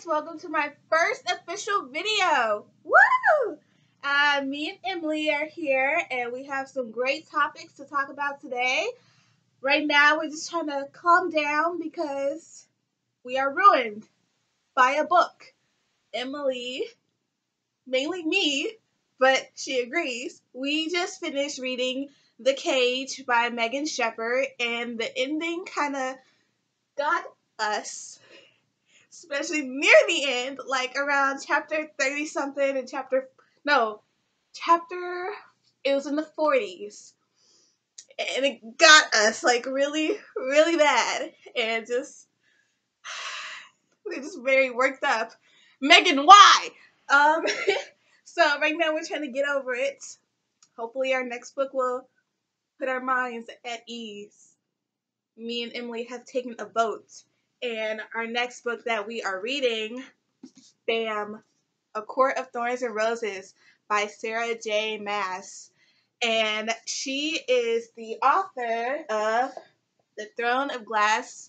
welcome to my first official video. Woo! Me and Emily are here and we have some great topics to talk about today. Right now we're just trying to calm down because we are ruined by a book. Emily, mainly me, but she agrees. We just finished reading The Cage by Megan Shepherd and the ending kind of got us. Especially near the end, like around chapter 30 something and it was in the 40s. And it got us like really, really bad. And we're just very worked up. Megan, why? Um, so right now we're trying to get over it. Hopefully our next book will put our minds at ease. Me and Emily have taken a vote. And our next book that we are reading, bam, A Court of Thorns and Roses by Sarah J. Maas. And she is the author of the Throne of Glass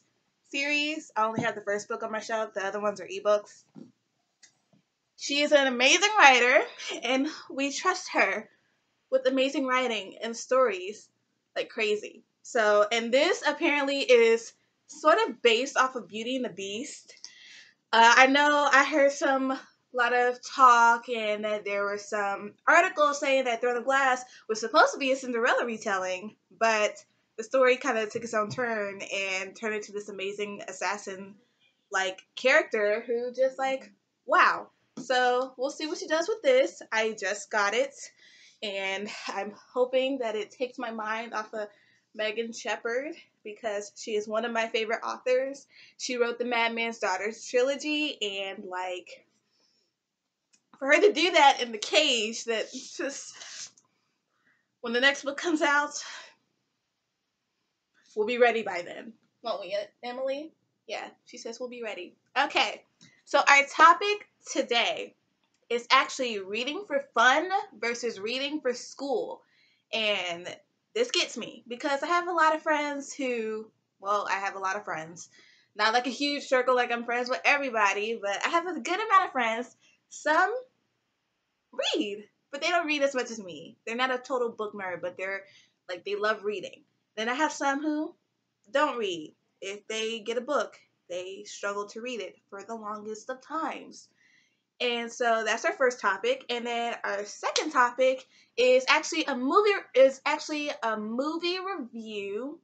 series. I only have the first book on my shelf. The other ones are ebooks. She is an amazing writer, and we trust her with amazing writing and stories like crazy. So, and this apparently is sort of based off of Beauty and the Beast. I know I heard a lot of talk and that there were some articles saying that Throne of Glass was supposed to be a Cinderella retelling, but the story kind of took its own turn and turned into this amazing assassin-like character who just like, wow. So we'll see what she does with this. I just got it, and I'm hoping that it takes my mind off of Megan Shepherd because she is one of my favorite authors. She wrote the Madman's Daughters trilogy, and like for her to do that in The Cage, that just when the next book comes out, we'll be ready by then, won't we, Emily? Yeah, she says we'll be ready. Okay, so our topic today is actually reading for fun versus reading for school, and this gets me because I have a lot of friends not like a huge circle, like I'm friends with everybody, but I have a good amount of friends. Some read, but they don't read as much as me. They're not a total book nerd, but they love reading. Then I have some who don't read. If they get a book, they struggle to read it for the longest of times. And so that's our first topic. And then our second topic is actually a movie review.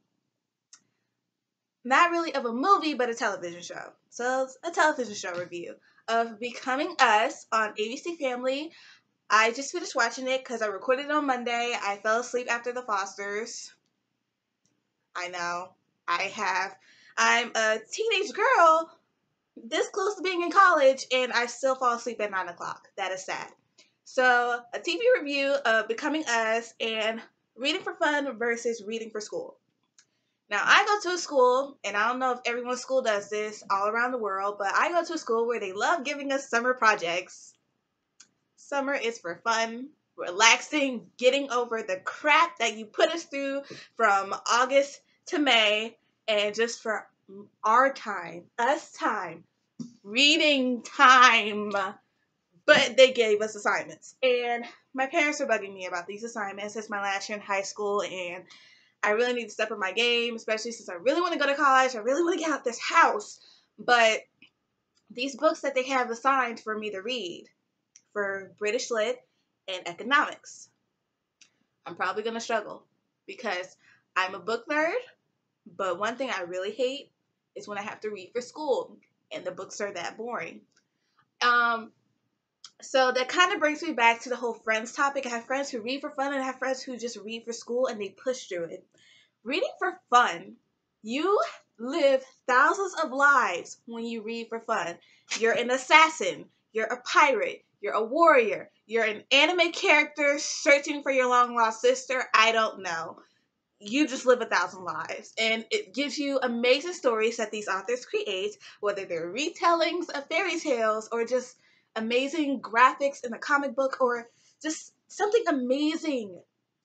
Not really of a movie, but a television show. So it's a television show review of Becoming Us on ABC Family. I just finished watching it because I recorded it on Monday. I fell asleep after the Fosters. I know. I'm a teenage girl this close to being in college, and I still fall asleep at 9 o'clock. That is sad. So, a TV review of Becoming Us and reading for fun versus reading for school. Now, I go to a school, and I don't know if everyone's school does this all around the world, but I go to a school where they love giving us summer projects. Summer is for fun, relaxing, getting over the crap that you put us through from August to May, and just for our time, reading time. But they gave us assignments, and my parents are bugging me about these assignments. It's my last year in high school, and I really need to step up my game, especially since I really want to go to college. I really want to get out this house. But these books that they have assigned for me to read for British Lit and economics, I'm probably going to struggle because I'm a book nerd. But one thing I really hate is when I have to read for school and the books are that boring. So that kind of brings me back to the whole friends topic. I have friends who read for fun and I have friends who just read for school and they push through it. Reading for fun, you live thousands of lives when you read for fun. You're an assassin. You're a pirate. You're a warrior. You're an anime character searching for your long lost sister. I don't know. You just live 1,000 lives, and it gives you amazing stories that these authors create, whether they're retellings of fairy tales or just amazing graphics in a comic book or just something amazing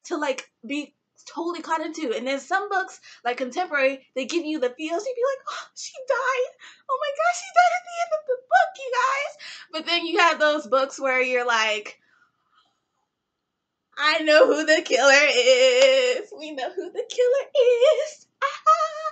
to like be totally caught into. And then some books, like contemporary, they give you the feels. You'd be like, oh, she died. Oh my gosh, she died at the end of the book, you But then you have those books where you're like, I know who the killer is. We know who the killer is.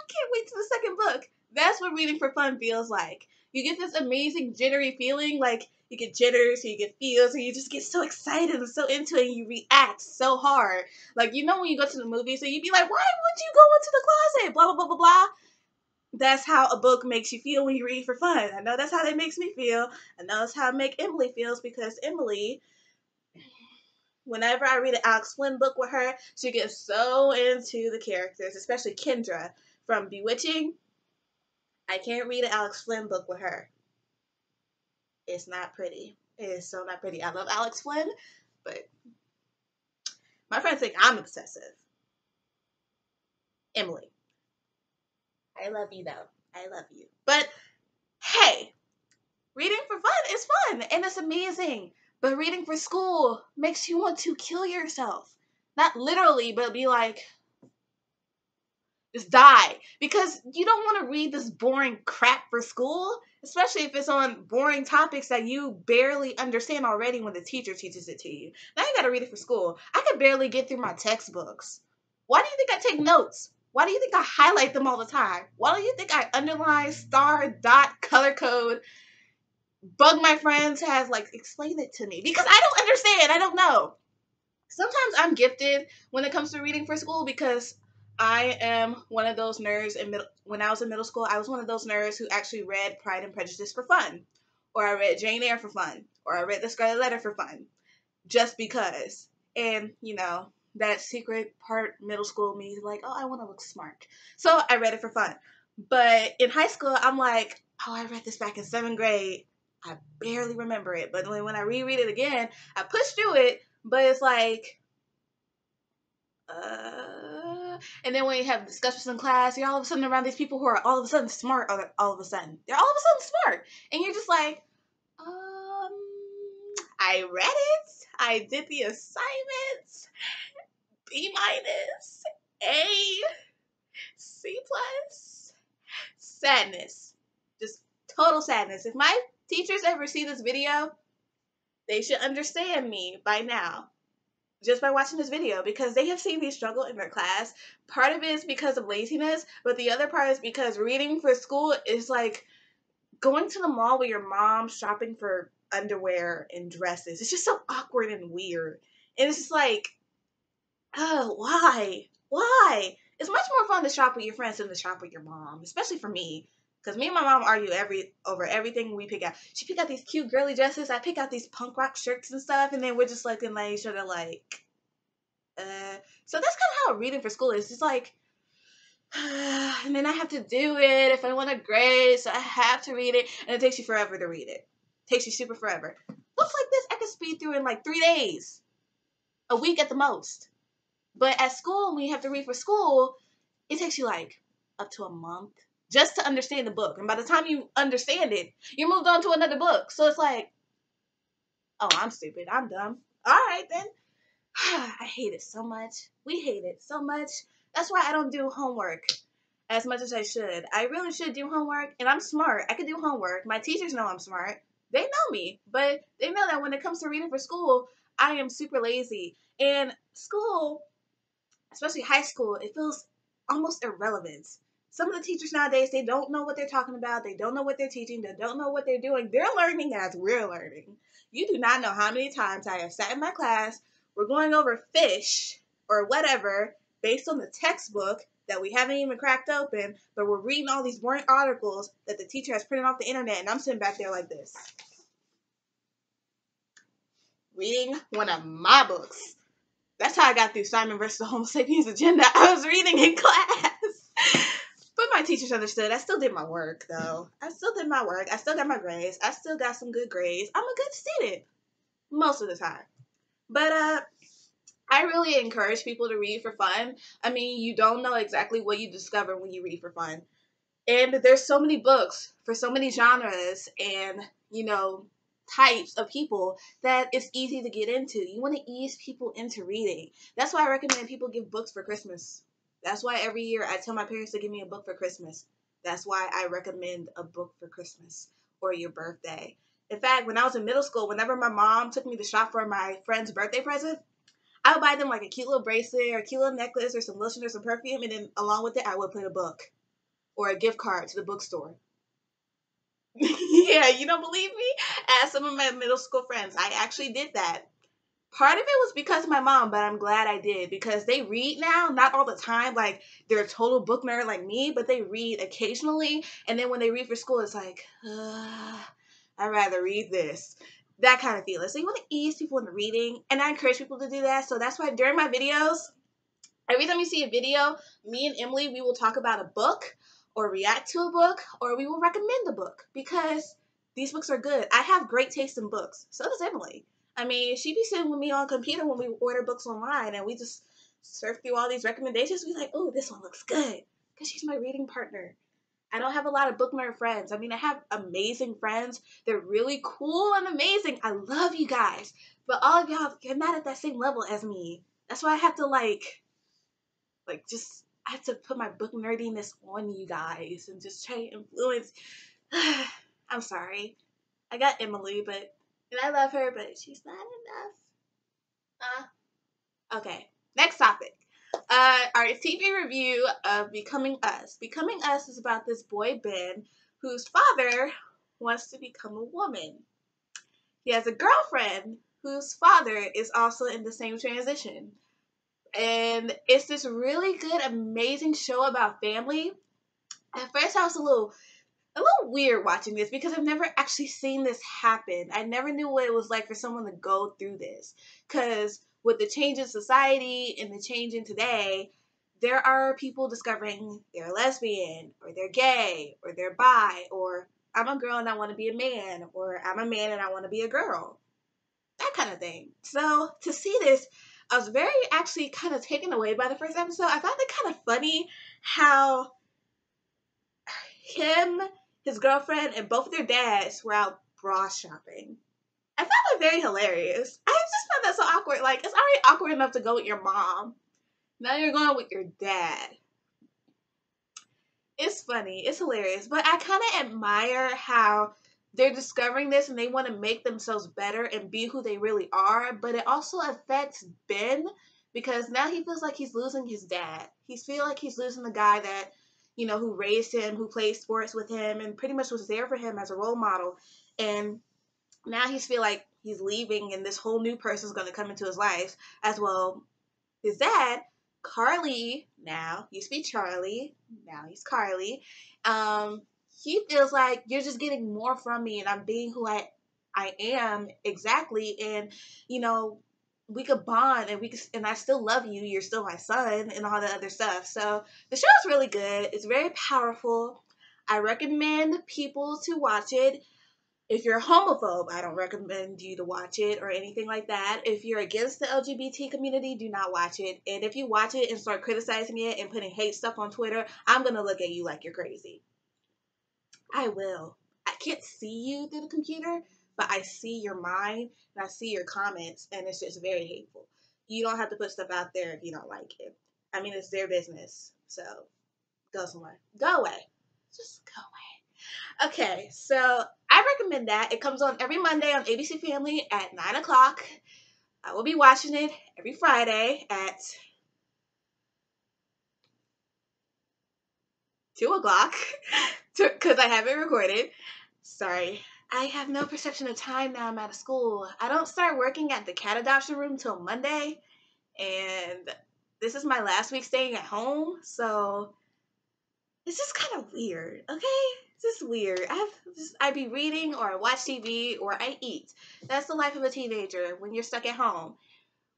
Can't wait to the second book. That's what reading for fun feels like. You get this amazing jittery feeling, like you get jitters, you get feels, and you just get so excited and so into it, and you react so hard. Like, you know when you go to the movies, so you'd be like, why would you go into the closet? Blah, blah, blah, blah, blah. That's how a book makes you feel when you read for fun. I know that's how that makes me feel. I know that's how it makes Emily feels, because Emily, whenever I read an Alex Flynn book with her, she gets so into the characters, especially Kendra from Bewitching. I can't read an Alex Flynn book with her. It's not pretty. It is so not pretty. I love Alex Flynn, but my friends think I'm obsessive. Emily, I love you though. I love you. But hey, reading for fun is fun and it's amazing. But reading for school makes you want to kill yourself. Not literally, but be like, just die. Because you don't want to read this boring crap for school, especially if it's on boring topics that you barely understand already when the teacher teaches it to you. Now you gotta read it for school. I could barely get through my textbooks. Why do you think I take notes? Why do you think I highlight them all the time? Why do you think I underline, star, dot, color code, bug my friends has like explain it to me? Because I don't understand. I don't know. Sometimes I'm gifted when it comes to reading for school because I am one of those nerds when I was in middle school, I was one of those nerds who actually read Pride and Prejudice for fun. Or I read Jane Eyre for fun. Or I read The Scarlet Letter for fun. Just because. And, you know, that secret part middle school me like, oh, I want to look smart. So I read it for fun. But in high school, I'm like, oh, I read this back in 7th grade. I barely remember it. But when I reread it again, I push through it. But it's like, and then when you have discussions in class, you're all of a sudden around these people who are all of a sudden smart. All of a sudden, they're all of a sudden smart, and you're just like, I read it. I did the assignments. B minus, A, C plus. Sadness, just total sadness. If my teachers ever see this video, they should understand me by now. Just by watching this video, because they have seen me struggle in their class. Part of it is because of laziness, but the other part is because reading for school is like going to the mall with your mom shopping for underwear and dresses. It's just so awkward and weird. And it's just like, oh, why? Why? It's much more fun to shop with your friends than to shop with your mom, especially for me. Because me and my mom argue over everything we pick out. She pick out these cute girly dresses. I pick out these punk rock shirts and stuff. And then we're just looking at each other like, so that's kind of how reading for school is. It's like, and then I have to do it if I want a grade. So I have to read it. And it takes you forever to read it. Takes you super forever. Books like this, I can speed through in like 3 days. A week at the most. But at school, when you have to read for school, it takes you like up to a month just to understand the book. And by the time you understand it, you moved on to another book. So it's like, oh, I'm stupid. I'm dumb. All right, then. I hate it so much. We hate it so much. That's why I don't do homework as much as I should. I really should do homework, and I'm smart. I can do homework. My teachers know I'm smart. They know me, but they know that when it comes to reading for school, I am super lazy. And school, especially high school, it feels almost irrelevant. Some of the teachers nowadays, they don't know what they're talking about. They don't know what they're teaching. They don't know what they're doing. They're learning as we're learning. You do not know how many times I have sat in my class, we're going over fish or whatever based on the textbook that we haven't even cracked open, but we're reading all these boring articles that the teacher has printed off the internet, and I'm sitting back there like this, reading one of my books. That's how I got through Simon versus the Homo sapiens agenda. I was reading in class. But my teachers understood. I still did my work, though. I still did my work. I still got my grades. I still got some good grades. I'm a good student most of the time. But I really encourage people to read for fun. I mean, you don't know exactly what you discover when you read for fun. And there's so many books for so many genres and, you know, types of people that it's easy to get into. You want to ease people into reading. That's why I recommend people give books for Christmas. That's why every year I tell my parents to give me a book for Christmas. That's why I recommend a book for Christmas or your birthday. In fact, when I was in middle school, whenever my mom took me to shop for my friend's birthday present, I would buy them like a cute little bracelet or a cute little necklace or some lotion or some perfume, and then along with it, I would put a book or a gift card to the bookstore. Yeah, you don't believe me? Ask some of my middle school friends. I actually did that. Part of it was because of my mom, but I'm glad I did because they read now, not all the time. Like they're a total book nerd like me, but they read occasionally. And then when they read for school, it's like, I'd rather read this. That kind of feeling. So you want to ease people into reading, and I encourage people to do that. So that's why during my videos, every time you see a video, me and Emily, we will talk about a book or react to a book or we will recommend a book because these books are good. I have great taste in books. So does Emily. I mean, she be sitting with me on computer when we order books online and we just surf through all these recommendations. We like, oh, this one looks good because she's my reading partner. I don't have a lot of book nerd friends. I mean, I have amazing friends. They're really cool and amazing. I love you guys. But all of y'all, you're not at that same level as me. That's why I have to just I have to put my book nerdiness on you guys and just try to influence. I'm sorry. I got Emily, and I love her, but she's not enough. Okay, next topic. Our TV review of Becoming Us. Becoming Us is about this boy, Ben, whose father wants to become a woman. He has a girlfriend whose father is also in the same transition. And it's this really good, amazing show about family. At first, I was a little weird watching this because I've never actually seen this happen. I never knew what it was like for someone to go through this. Because with the change in society and the change in today, there are people discovering they're lesbian or they're gay or they're bi or I'm a girl and I want to be a man or I'm a man and I want to be a girl. That kind of thing. So to see this, I was very actually kind of taken away by the first episode. I found it kind of funny how him, his girlfriend, and both of their dads were out bra shopping. I found it very hilarious. I just found that so awkward. Like, it's already awkward enough to go with your mom. Now you're going with your dad. It's funny. It's hilarious. But I kind of admire how they're discovering this and they want to make themselves better and be who they really are. But it also affects Ben because now he feels like he's losing his dad. He feels like he's losing the guy that, who raised him, who played sports with him, and pretty much was there for him as a role model. And now he's feel like he's leaving and this whole new person's going to come into his life as well. His dad, Carly, now used to be Charlie, now he's Carly. He feels like you're just getting more from me and I'm being who I am exactly. And, we could bond and I still love you. You're still my son and all that other stuff. So the show is really good. It's very powerful. I recommend people to watch it. If you're a homophobe, I don't recommend you to watch it or anything like that. If you're against the LGBT community, do not watch it. And if you watch it and start criticizing it and putting hate stuff on Twitter, I'm going to look at you like you're crazy. I will. I can't see you through the computer, but I see your mind and I see your comments, and it's just very hateful. You don't have to put stuff out there if you don't like it. I mean, it's their business. So go somewhere. Go away. Just go away. Okay, so I recommend that. It comes on every Monday on ABC Family at 9 o'clock. I will be watching it every Friday at 2 o'clock because I have it recorded. Sorry. I have no perception of time now. I'm out of school. I don't start working at the cat adoption room till Monday, and this is my last week staying at home, so it's just kind of weird, okay? It's just weird. I be reading or I watch TV or I eat. That's the life of a teenager when you're stuck at home,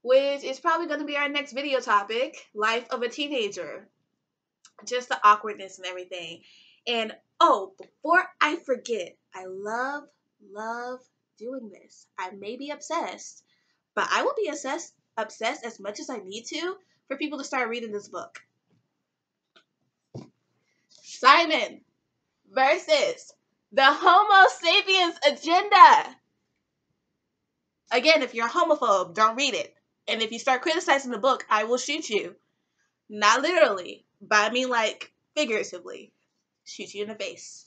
which is probably going to be our next video topic, life of a teenager. Just the awkwardness and everything. And oh, before I forget, I love doing this. I may be obsessed, but I will be obsessed as much as I need to for people to start reading this book. Simon versus the Homo sapiens agenda. Again, if you're a homophobe, don't read it. And if you start criticizing the book, I will shoot you. Not literally, but I mean like figuratively. Shoot you in the face.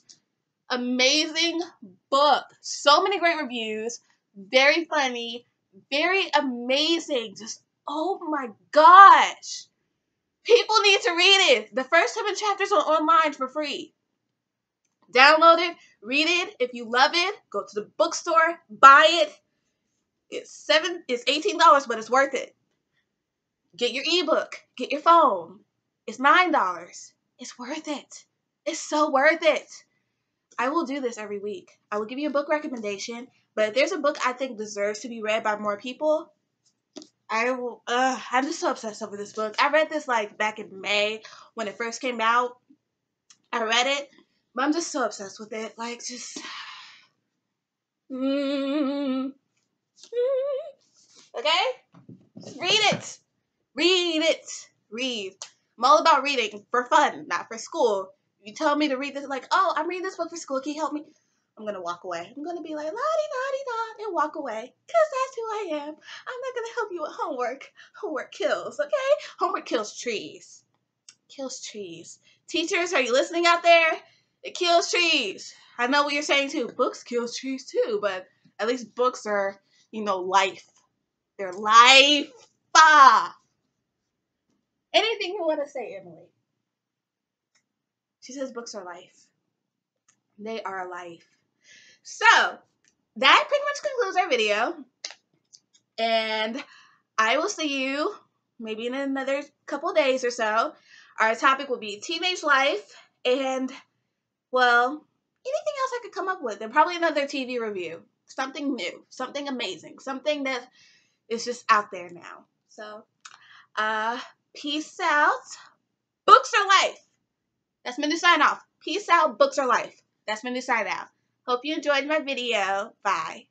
Amazing book. So many great reviews. Very funny. Very amazing. Just, oh my gosh. People need to read it. The first 7 chapters are online for free. Download it. Read it. If you love it, go to the bookstore. Buy it. It's $18, but it's worth it. Get your ebook. Get your phone. It's $9. It's worth it. It's so worth it. I will do this every week. I will give you a book recommendation, but if there's a book I think deserves to be read by more people, I will. I'm just so obsessed over this book. I read this like back in May when it first came out. I read it, but I'm just so obsessed with it. Like, just. Okay? Just read it. Read it. Read. I'm all about reading for fun, not for school. If you tell me to read this, like, oh, I'm reading this book for school, can you help me? I'm going to walk away. I'm going to be like, la-di-da-di-da, and walk away. Because that's who I am. I'm not going to help you with homework. Homework kills, okay? Homework kills trees. Kills trees. Teachers, are you listening out there? It kills trees. I know what you're saying, too. Books kills trees, too. But at least books are, life. They're life. Anything you want to say, Emily? She says books are life. They are life. So, that pretty much concludes our video. And I will see you maybe in another couple days or so. Our topic will be teenage life and, well, anything else I could come up with. And probably another TV review. Something new. Something amazing. Something that is just out there now. So, peace out. Books are life. That's my new sign off. Peace out. Books are life. That's my new sign out. Hope you enjoyed my video. Bye.